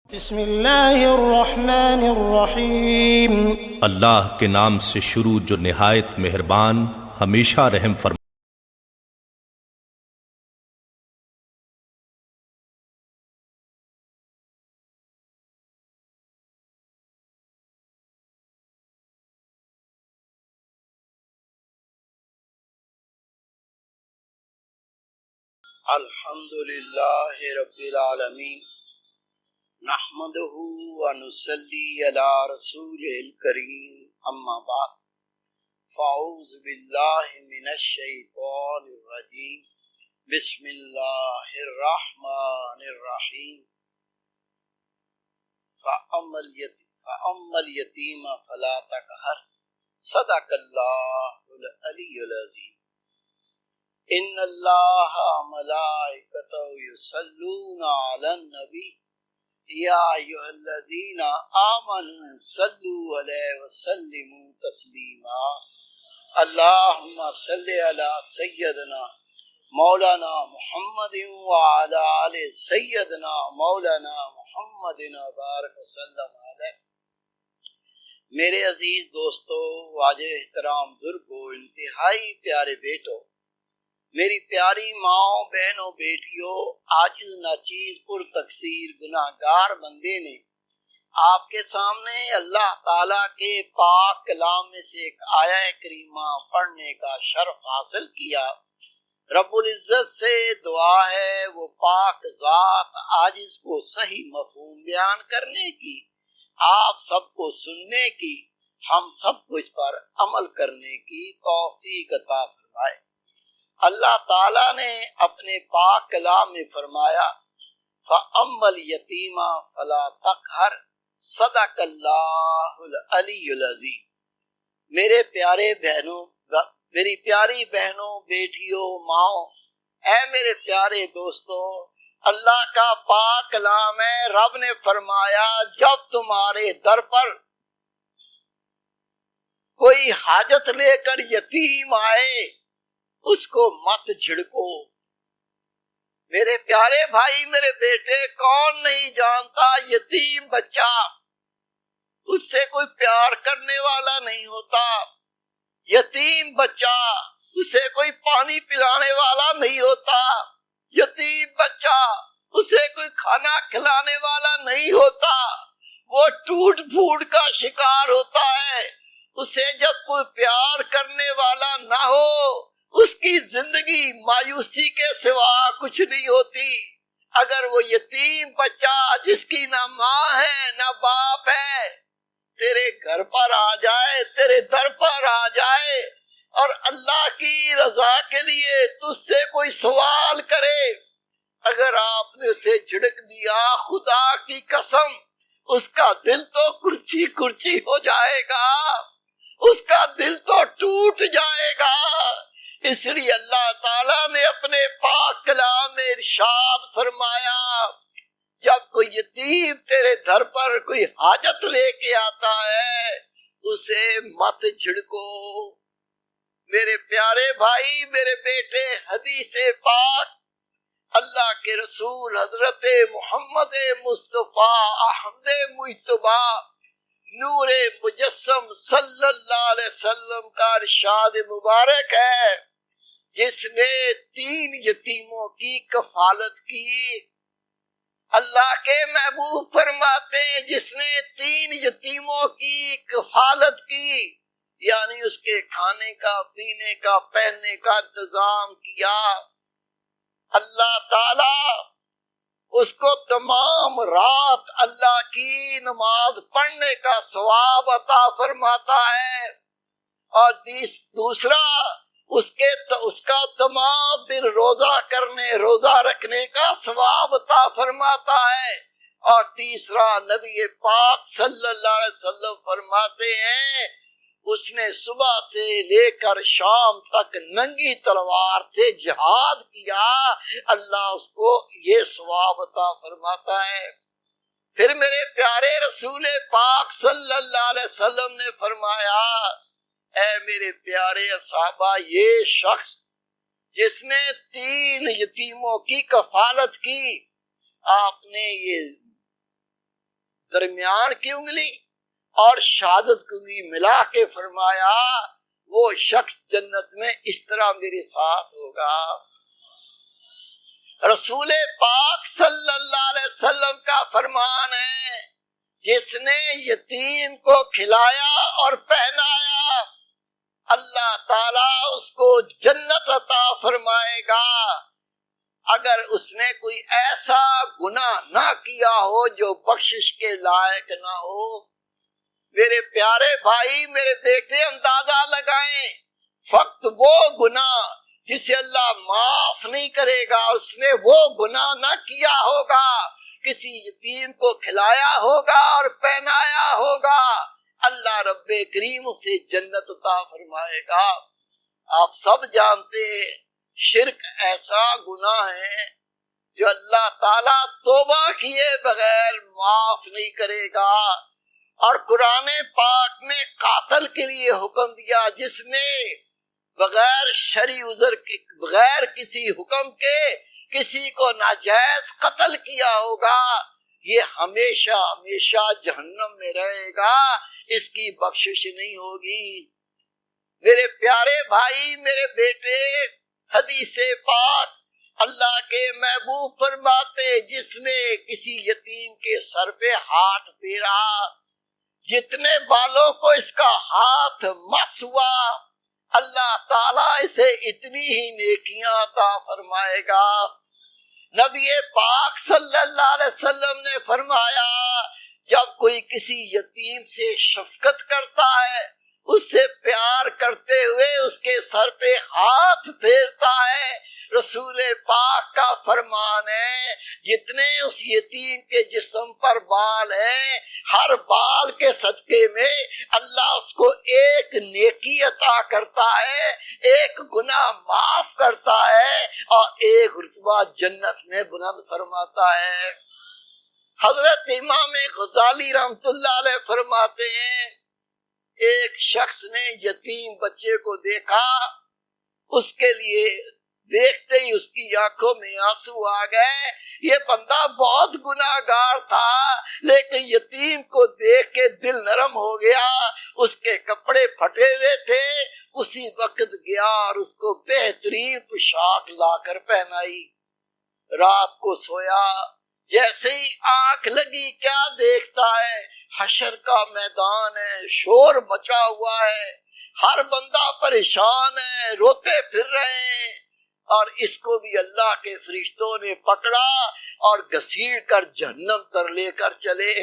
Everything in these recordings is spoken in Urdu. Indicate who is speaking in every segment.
Speaker 1: بسم اللہ الرحمن الرحیم۔
Speaker 2: اللہ کے نام سے شروع جو نہایت مہربان ہمیشہ رحم فرما۔
Speaker 3: الحمدللہ رب العالمین نحمده ونصلی علی رسوله الکریم اما بعد فاعوذ باللہ من الشیطان الرجیم بسم اللہ الرحمن الرحیم فأما اليتیم فلا تقہر صدق اللہ العلی العظیم۔ ان اللہ ملائکتہ یصلون علی النبی یا ایھا الذین آمنوا صلوا علیہ وسلموا تسلیما۔ اللہم صلی علی سیدنا مولانا محمد وعلی آل سیدنا مولانا محمد وبارک وسلم علیہ۔ میرے عزیز دوستو، واجب احترام بزرگوں، انتہائی پیارے بیٹوں، میری پیاری ماں، بہنوں، بیٹیوں، عاجز ناچیز پر تقصیر گناہگار بندے نے آپ کے سامنے اللہ تعالیٰ کے پاک کلام میں سے ایک آیہ کریمہ پڑھنے کا شرف حاصل کیا۔ رب العزت سے دعا ہے وہ پاک ذات عاجز کو صحیح مفہوم بیان کرنے کی، آپ سب کو سننے کی، ہم سب کو اس پر عمل کرنے کی توفیق عطا فرمائے۔ اللہ تعالیٰ نے اپنے پاک کلام میں فرمایا فَأَمَّا الْيَتِيمَ فَلَا تَقْهَرْ صدق اللہ العلی العظیم۔ میرے پیارے بہنوں، میری پیاری بہنوں، بیٹیوں، ماؤں، اے میرے پیارے دوستوں، اللہ کا پاک کلام ہے۔ رب نے فرمایا جب تمہارے در پر کوئی حاجت لے کر یتیم آئے اس کو مت جھڑکو۔ میرے پیارے بھائی، میرے بیٹے، کون نہیں جانتا یتیم بچہ، اس سے کوئی پیار کرنے والا نہیں ہوتا۔ یتیم بچہ، اسے کوئی پانی پلانے والا نہیں ہوتا۔ یتیم بچہ، اسے کوئی کھانا کھلانے والا نہیں ہوتا۔ وہ ٹوٹ پھوٹ کا شکار ہوتا ہے۔ اسے جب کوئی پیار کرنے والا نہ ہو، اس کی زندگی مایوسی کے سوا کچھ نہیں ہوتی۔ اگر وہ یتیم بچہ جس کی نہ ماں ہے نہ باپ ہے تیرے گھر پر آ جائے، تیرے در پر آ جائے اور اللہ کی رضا کے لیے تجھ سے کوئی سوال کرے، اگر آپ نے اسے جھڑک دیا، خدا کی قسم اس کا دل تو کرچی کرچی ہو جائے گا، اس کا دل تو ٹوٹ جائے گا۔ اس لیے اللہ تعالیٰ نے اپنے پاک کلام میں ارشاد فرمایا جب کوئی یتیم تیرے گھر پر کوئی حاجت لے کے آتا ہے اسے مت جھڑکو۔ میرے پیارے بھائی، میرے بیٹے، حدیث پاک اللہ کے رسول حضرت محمد مصطفیٰ احمد مجتبی نور مجسم صلی اللہ علیہ وسلم کا ارشاد مبارک ہے، جس نے 3 یتیموں کی کفالت کی۔ اللہ کے محبوب فرماتے ہیں جس نے 3 یتیموں کی کفالت کی، یعنی اس کے کھانے کا، پینے کا، پہننے کا انتظام کیا، اللہ تعالی اس کو تمام رات اللہ کی نماز پڑھنے کا ثواب عطا فرماتا ہے، اور دوسرا اس کا تمام دن روزہ رکھنے کا ثواب عطا فرماتا ہے، اور تیسرا نبی پاک صلی اللہ علیہ وسلم فرماتے ہیں اس نے صبح سے لے کر شام تک ننگی تلوار سے جہاد کیا، اللہ اس کو یہ ثواب عطا فرماتا ہے۔ پھر میرے پیارے رسول پاک صلی اللہ علیہ وسلم نے فرمایا اے میرے پیارے صحابہ، یہ شخص جس نے 3 یتیموں کی کفالت کی، آپ نے یہ درمیان کی انگلی اور شہادت کی انگلی ملا کے فرمایا وہ شخص جنت میں اس طرح میرے ساتھ ہوگا۔ رسول پاک صلی اللہ علیہ وسلم کا فرمان ہے، جس نے یتیم کو کھلایا اور پہنایا اللہ تعالیٰ اس کو جنت عطا فرمائے گا، اگر اس نے کوئی ایسا گناہ نہ کیا ہو جو بخشش کے لائق نہ ہو۔ میرے پیارے بھائی، میرے بیٹے، اندازہ لگائیں، فقط وہ گناہ جسے اللہ معاف نہیں کرے گا، اس نے وہ گناہ نہ کیا ہوگا، کسی یتیم کو کھلایا ہوگا اور پہنایا ہوگا، اللہ رب کریم اسے جنت عطا فرمائے گا۔ آپ سب جانتے ہیں شرک ایسا گناہ ہے جو اللہ تعالیٰ توبہ کیے بغیر معاف نہیں کرے گا، اور قرآن پاک میں قاتل کے لیے حکم دیا، جس نے بغیر شرعی عذر کے، بغیر کسی حکم کے کسی کو ناجائز قتل کیا ہوگا، یہ ہمیشہ ہمیشہ جہنم میں رہے گا، اس کی بخشش نہیں ہوگی۔ میرے پیارے بھائی، میرے بیٹے، حدیث پاک اللہ کے محبوب فرماتے، جس نے کسی یتیم کے سر پہ ہاتھ پھیرا، جتنے بالوں کو اس کا ہاتھ مس ہوا، اللہ تعالیٰ اسے اتنی ہی نیکیاں عطا فرمائے گا۔ نبی پاک صلی اللہ علیہ وسلم نے فرمایا، جب کوئی کسی یتیم سے شفقت کرتا ہے، اس سے پیار کرتے ہوئے اس کے سر پہ ہاتھ پھیرتا ہے، رسول پاک کا فرمان ہے، جتنے اس یتیم کے جسم پر بال ہیں، ہر بال کے صدقے میں اللہ اس کو ایک نیکی عطا کرتا ہے، ایک گناہ معاف کرتا ہے، اور ایک رتبہ جنت میں بلند فرماتا ہے۔ حضرت امام غزالی رحمۃ اللہ علیہ فرماتے ہیں، ایک شخص نے یتیم بچے کو دیکھا، اس کے لیے دیکھتے ہی اس کی آنکھوں میں آنسو آ گئے۔ یہ بندہ بہت گناہ گار تھا، لیکن یتیم کو دیکھ کے دل نرم ہو گیا، اس کے کپڑے پھٹے ہوئے تھے، اسی وقت گیا اور اس کو بہترین پوشاک لا کر پہنائی۔ رات کو سویا، جیسے ہی آنکھ لگی کیا دیکھتا ہے، حشر کا میدان ہے، شور مچا ہوا ہے، ہر بندہ پریشان ہے، روتے پھر رہے ہیں، اور اس کو بھی اللہ کے فرشتوں نے پکڑا اور گھسیٹ کر جہنم تر لے کر چلے۔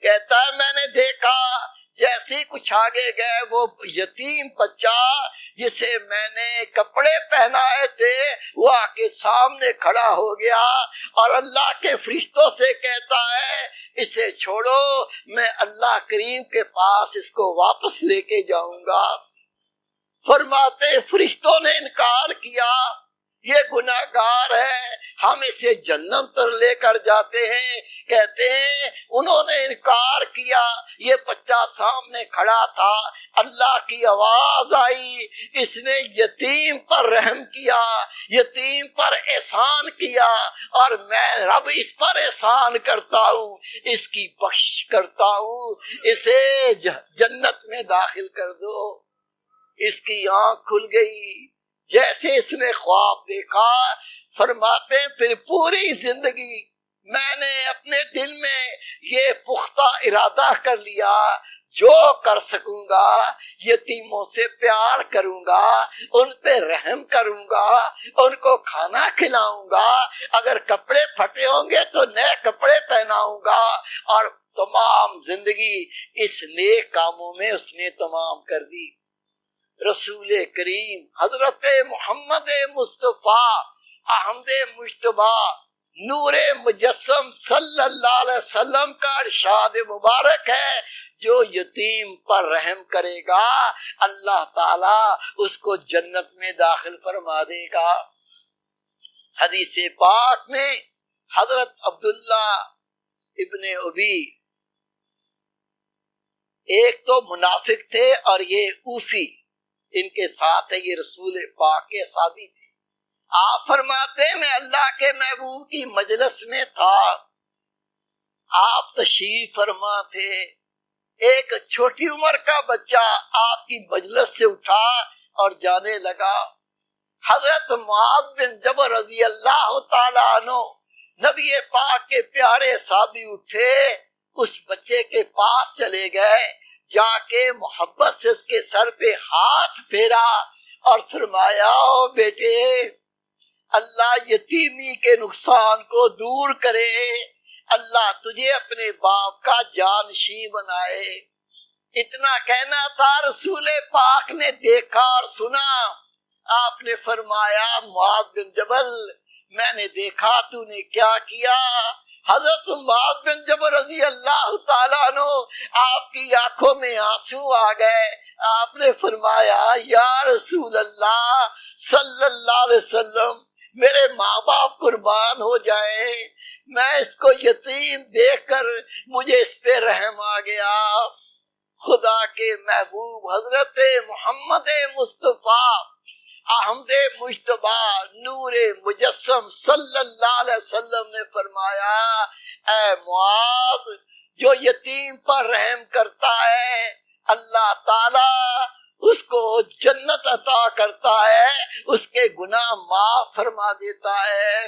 Speaker 3: کہتا ہے میں نے دیکھا جیسے ہی کچھ آگے گئے، وہ یتیم بچہ جسے میں نے کپڑے پہنائے تھے وہ آ کے سامنے کھڑا ہو گیا، اور اللہ کے فرشتوں سے کہتا ہے اسے چھوڑو، میں اللہ کریم کے پاس اس کو واپس لے کے جاؤں گا۔ فرماتے فرشتوں نے انکار کیا، یہ گناہ گار ہے، ہم اسے جہنم تر لے کر جاتے ہیں۔ کہتے ہیں انہوں نے انکار کیا، یہ بچہ سامنے کھڑا تھا، اللہ کی آواز آئی، اس نے یتیم پر رحم کیا، یتیم پر احسان کیا، اور میں رب اس پر احسان کرتا ہوں، اس کی بخش کرتا ہوں، اسے جنت میں داخل کر دو۔ اس کی آنکھ کھل گئی، جیسے اس نے خواب دیکھا۔ فرماتے پھر پوری زندگی میں نے اپنے دل میں یہ پختہ ارادہ کر لیا، جو کر سکوں گا یتیموں سے پیار کروں گا، ان پہ رحم کروں گا، ان کو کھانا کھلاؤں گا، اگر کپڑے پھٹے ہوں گے تو نئے کپڑے پہناؤں گا، اور تمام زندگی اس نیک کاموں میں اس نے تمام کر دی۔ رسول کریم حضرت محمد مصطفیٰ احمد مجتبیٰ نور مجسم صلی اللہ علیہ وسلم کا ارشاد مبارک ہے، جو یتیم پر رحم کرے گا اللہ تعالیٰ اس کو جنت میں داخل فرما دے گا۔ حدیث پاک میں حضرت عبداللہ ابن ابی، ایک تو منافق تھے اور یہ اوفی ان کے ساتھ ہے، یہ رسول پاک کے صحابی تھے۔ آپ فرماتے ہیں میں اللہ کے محبوب کی مجلس میں تھا، آپ تشریف فرما تھے، ایک چھوٹی عمر کا بچہ آپ کی مجلس سے اٹھا اور جانے لگا۔ حضرت معاذ بن جبل رضی اللہ تعالیٰ عنہ نبی پاک کے پیارے صحابی اٹھے، اس بچے کے پاس چلے گئے، جا کے محبت سے اس کے سر پہ ہاتھ پھیرا اور فرمایا، او بیٹے، اللہ یتیمی کے نقصان کو دور کرے، اللہ تجھے اپنے باپ کا جانشین بنائے۔ اتنا کہنا تھا، رسول پاک نے دیکھا اور سنا۔ آپ نے فرمایا، معاذ بن جبل، میں نے دیکھا تو نے کیا کیا۔ حضرت معاذ بن جبل رضی اللہ تعالیٰ عنہ آپ کی آنکھوں میں آنسو آ گئے۔ آپ نے فرمایا، یا رسول اللہ صلی اللہ علیہ وسلم، میرے ماں باپ قربان ہو جائیں، میں اس کو یتیم دیکھ کر مجھے اس پہ رحم آ گیا۔ خدا کے محبوب حضرت محمد مصطفیٰ احمد مجتبی نور مجسم صلی اللہ علیہ وسلم نے فرمایا، اے معاذ، جو یتیم پر رحم کرتا ہے اللہ تعالی اس کو جنت عطا کرتا ہے، اس کے گناہ معاف فرما دیتا ہے۔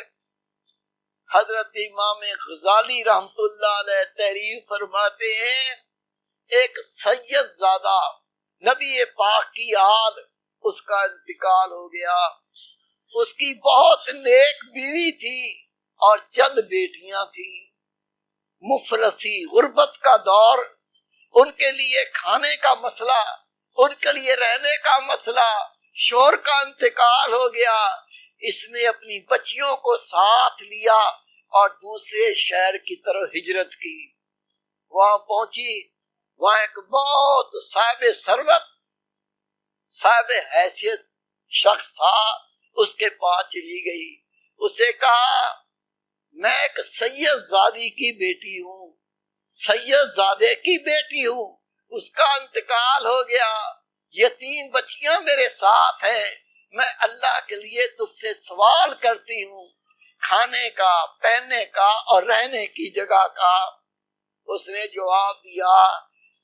Speaker 3: حضرت امام غزالی رحمت اللہ علیہ تحریر فرماتے ہیں، ایک سید زادہ نبی پاک کی آل، اس کا انتقال ہو گیا۔ اس کی بہت نیک بیوی تھی اور چند بیٹیاں تھیں۔ مفلسی غربت کا دور، ان کے لیے کھانے کا مسئلہ، ان کے لیے رہنے کا مسئلہ، شوہر کا انتقال ہو گیا۔ اس نے اپنی بچیوں کو ساتھ لیا اور دوسرے شہر کی طرف ہجرت کی۔ وہاں پہنچی، وہاں ایک بہت صاحب ثروت، صاحب حیثیت شخص تھا، اس کے پاس چلی گئی۔ اسے کہا، میں ایک سید زادی کی بیٹی ہوں، سید زادے کی بیٹی ہوں، اس کا انتقال ہو گیا، یتیم بچیاں میرے ساتھ ہیں، میں اللہ کے لیے تجھ سے سوال کرتی ہوں، کھانے کا، پہننے کا اور رہنے کی جگہ کا۔ اس نے جواب دیا،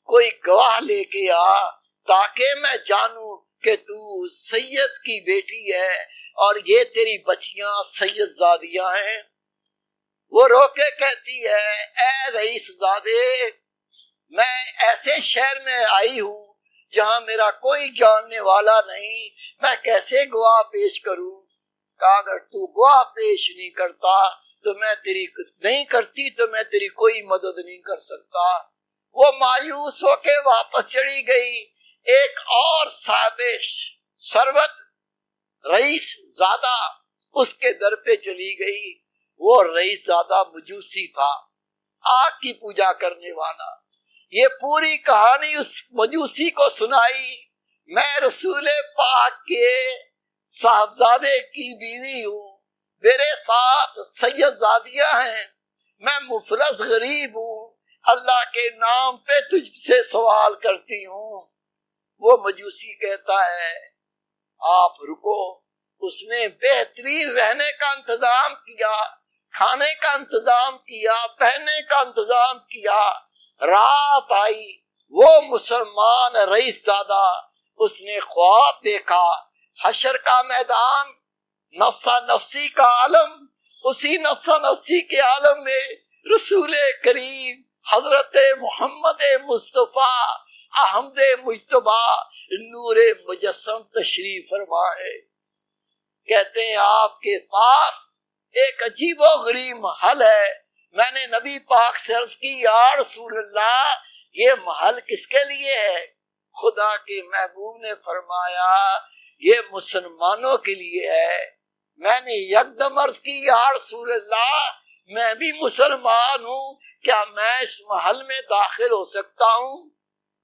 Speaker 3: کوئی گواہ لے کے آ تاکہ میں جانوں کہ تو سید کی بیٹی ہے اور یہ تیری بچیاں سید زادیاں ہیں۔ وہ رو کے کہتی ہے، اے رئیس زادے، میں ایسے شہر میں آئی ہوں جہاں میرا کوئی جاننے والا نہیں، میں کیسے گواہ پیش کروں؟ کہا، اگر تو گواہ پیش نہیں کرتا تو میں تیری کوئی مدد نہیں کر سکتا۔ وہ مایوس ہو کے واپس چلی گئی۔ ایک اور صاحب ثروت رئیس زادہ اس کے در پہ چلی گئی۔ وہ رئیس زادہ مجوسی تھا، آگ کی پوجا کرنے والا۔ یہ پوری کہانی اس مجوسی کو سنائی، میں رسول پاک کے صاحبزادے کی بیوی ہوں، میرے ساتھ سید زادیاں ہیں، میں مفلس غریب ہوں، اللہ کے نام پہ تجھ سے سوال کرتی ہوں۔ وہ مجوسی کہتا ہے، آپ رکو۔ اس نے بہترین رہنے کا انتظام کیا، کھانے کا انتظام کیا، پہننے کا انتظام کیا۔ رات آئی، وہ مسلمان رئیس زادہ، اس نے خواب دیکھا، حشر کا میدان، نفسا نفسی کا عالم، اسی نفسا نفسی کے عالم میں رسول کریم حضرت محمد مصطفیٰ احمد مجتبی نور مجسم تشریف فرمائے۔ کہتے ہیں آپ کے پاس ایک عجیب و غریب محل ہے۔ میں نے نبی پاک سے عرض کی، یا رسول اللہ، یہ محل کس کے لیے ہے؟ خدا کے محبوب نے فرمایا، یہ مسلمانوں کے لیے ہے۔ میں نے یکدم عرض کی، یا رسول اللہ، میں بھی مسلمان ہوں، کیا میں اس محل میں داخل ہو سکتا ہوں؟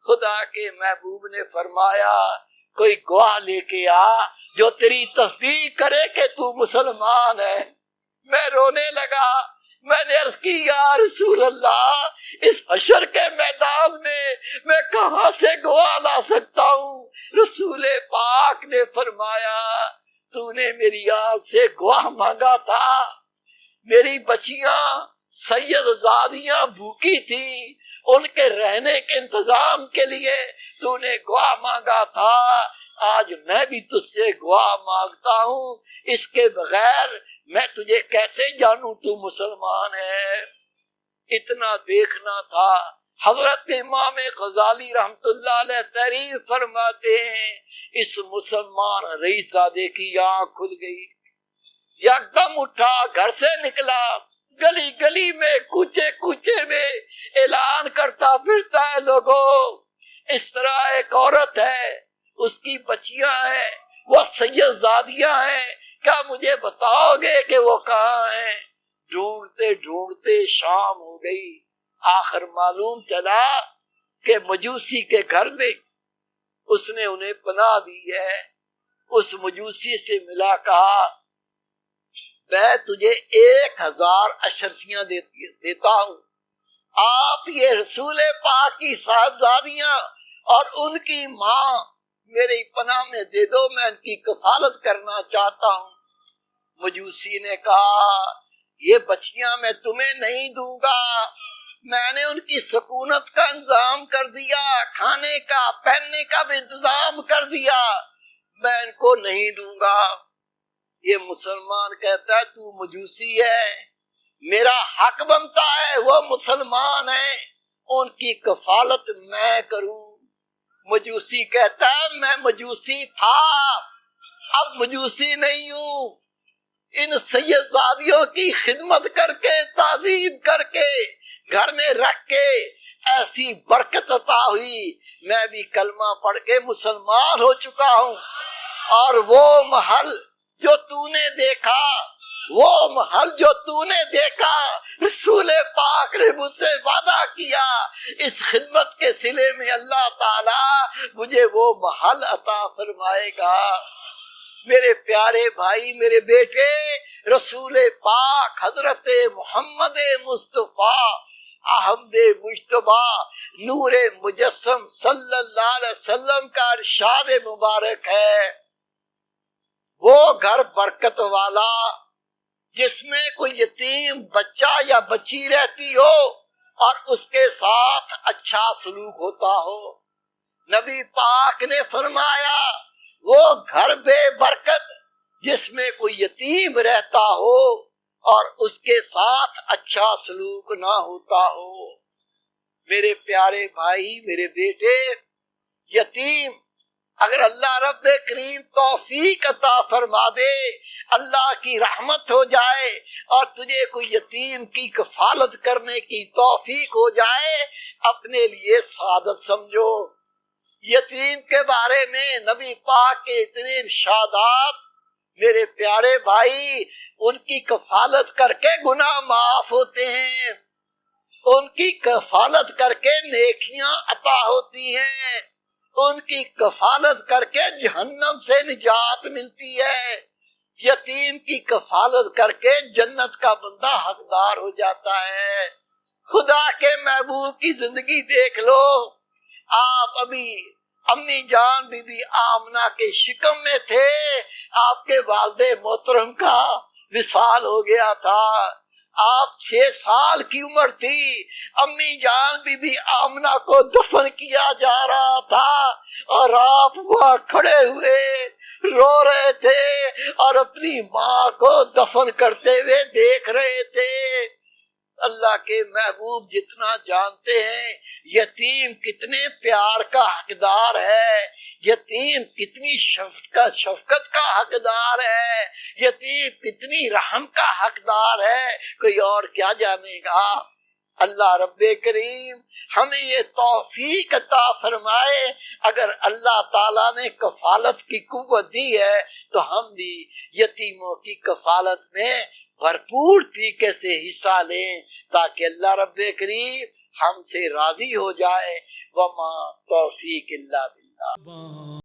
Speaker 3: خدا کے محبوب نے فرمایا، کوئی گواہ لے کے آ جو تیری تصدیق کرے کہ تو مسلمان ہے۔ میں رونے لگا، میں نے عرض کی، یا رسول اللہ، اس حشر کے میدان میں کہاں سے گواہ لا سکتا ہوں؟ رسول پاک نے فرمایا، تو نے میری آنکھ سے گواہ مانگا تھا، میری بچیاں سید زادیاں بھوکی تھی، ان کے رہنے کے انتظام کے لیے تو نے گواہ مانگا تھا، آج میں بھی تجھ سے گواہ مانگتا ہوں، اس کے بغیر میں تجھے کیسے جانوں تو مسلمان ہے۔ اتنا دیکھنا تھا۔ حضرت امام غزالی رحمت اللہ علیہ تحریر فرماتے ہیں، اس مسلمان رئیس زادے کی آنکھ کھل گئی، یکدم اٹھا، گھر سے نکلا، گلی گلی میں کوچے کوچے میں اعلان کرتا پھرتا ہے، لوگوں اس طرح ایک عورت ہے، اس کی بچیاں ہیں، وہ سید زادیاں ہیں، کیا مجھے بتاؤ گے کہ وہ کہاں ہیں؟ ڈھونڈتے ڈھونڈتے شام ہو گئی، آخر معلوم چلا کہ مجوسی کے گھر میں اس نے انہیں پناہ دی ہے۔ اس مجوسی سے ملا، کہا میں تجھے 1000 اشرفیاں دیتا ہوں، آپ یہ رسول پاک کی صاحبزادیاں اور ان کی ماں میری پناہ میں دے دو، میں ان کی کفالت کرنا چاہتا ہوں۔ مجوسی نے کہا یہ بچیاں میں تمہیں نہیں دوں گا، میں نے ان کی سکونت کا انتظام کر دیا، کھانے کا پہننے کا بھی انتظام کر دیا، میں ان کو نہیں دوں گا۔ یہ مسلمان کہتا ہے تو مجوسی ہے، میرا حق بنتا ہے، وہ مسلمان ہے، ان کی کفالت میں کروں۔ مجوسی کہتا ہے میں مجوسی تھا، اب مجوسی نہیں ہوں۔ ان سید زادیوں کی خدمت کر کے، تعظیم کر کے، گھر میں رکھ کے ایسی برکت عطا ہوئی، میں بھی کلمہ پڑھ کے مسلمان ہو چکا ہوں۔ اور وہ محل جو تو نے دیکھا، وہ محل جو تو نے دیکھا، رسول پاک نے مجھ سے وعدہ کیا، اس خدمت کے صلے میں اللہ تعالی مجھے وہ محل عطا فرمائے گا۔ میرے پیارے بھائی، میرے بیٹے، رسول پاک حضرت محمد مصطفیٰ احمد مجتبی نور مجسم صلی اللہ علیہ وسلم کا ارشاد مبارک ہے، وہ گھر برکت والا جس میں کوئی یتیم بچہ یا بچی رہتی ہو اور اس کے ساتھ اچھا سلوک ہوتا ہو۔ نبی پاک نے فرمایا وہ گھر بے برکت جس میں کوئی یتیم رہتا ہو اور اس کے ساتھ اچھا سلوک نہ ہوتا ہو۔ میرے پیارے بھائی، میرے بیٹے، یتیم اگر اللہ رب کریم توفیق عطا فرما دے، اللہ کی رحمت ہو جائے اور تجھے کوئی یتیم کی کفالت کرنے کی توفیق ہو جائے، اپنے لیے سعادت سمجھو۔ یتیم کے بارے میں نبی پاک کے اتنے ارشادات، میرے پیارے بھائی، ان کی کفالت کر کے گناہ معاف ہوتے ہیں، ان کی کفالت کر کے نیکیاں عطا ہوتی ہیں، ان کی کفالت کر کے جہنم سے نجات ملتی ہے، یتیم کی کفالت کر کے جنت کا بندہ حقدار ہو جاتا ہے۔ خدا کے محبوب کی زندگی دیکھ لو، آپ ابھی امی جان بی بی آمنہ کے شکم میں تھے، آپ کے والد محترم کا وصال ہو گیا تھا، آپ 6 سال کی عمر تھی، امی جان بی بی آمنہ کو دفن کیا جا رہا تھا اور آپ وہاں کھڑے ہوئے رو رہے تھے اور اپنی ماں کو دفن کرتے ہوئے دیکھ رہے تھے۔ اللہ کے محبوب جتنا جانتے ہیں یتیم کتنے پیار کا حقدار ہے، یتیم کتنی شفقت کا حقدار ہے، یتیم کتنی رحم کا حقدار ہے، کوئی اور کیا جانے گا۔ اللہ رب کریم ہمیں یہ توفیق عطا فرمائے، اگر اللہ تعالیٰ نے کفالت کی قوت دی ہے تو ہم بھی یتیموں کی کفالت میں بھرپور طریقے سے حصہ لیں، تاکہ اللہ رب کریم ہم سے راضی ہو جائے۔ وما توفیق الا باللہ۔